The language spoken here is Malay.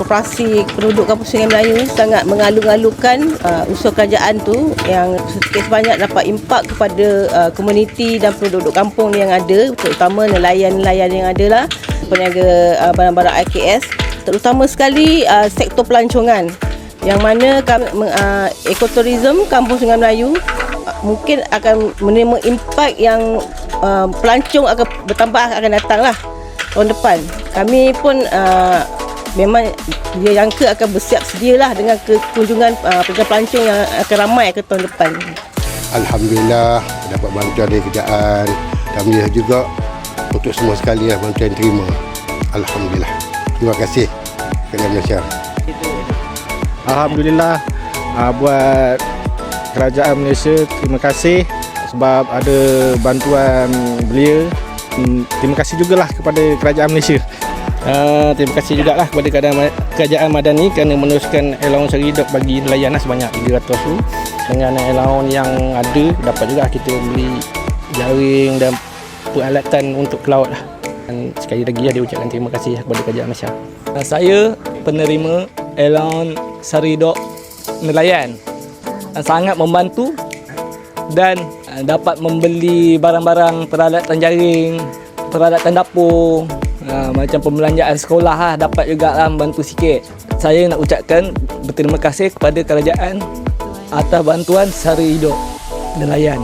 Koperasi Penduduk Kampung Sungai Melayu sangat mengalu-alukan usaha kerajaan tu yang sedikit sebanyak dapat impak kepada komuniti dan penduduk kampung yang ada, terutama nelayan-nelayan yang ada lah, peniaga barang-barang IKS, terutama sekali sektor pelancongan yang mana ekoturism Kampung Sungai Melayu mungkin akan menerima impak yang pelancong akan bertambah akan datang lah tahun depan. Kami pun memang dia jangka akan bersiap sedialah dengan kunjungan pelancong yang akan ramai ke tahun depan. Alhamdulillah dapat bantuan dari kerajaan. Alhamdulillah juga untuk semua sekali lah bantuan terima. Alhamdulillah. Terima kasih kerajaan Malaysia. Alhamdulillah buat kerajaan Malaysia, terima kasih sebab ada bantuan belia. Terima kasih jugalah kepada kerajaan Malaysia. Terima kasih jugalah kepada kerajaan Madani kerana meneruskan allowance hari hidup bagi nelayan sebanyak 300 tu. Dengan allowance yang ada, dapat juga kita beli jaring dan peralatan untuk ke laut lah. Dan sekali lagi dia ucapkan terima kasih kepada kerajaan Malaysia. Saya penerima allowance sari hidup nelayan. Sangat membantu dan dapat membeli barang-barang peralatan jaring, peralatan dapur, macam pembelanjaan sekolah dapat juga membantu sikit. Saya nak ucapkan berterima kasih kepada kerajaan atas bantuan sara hidup nelayan.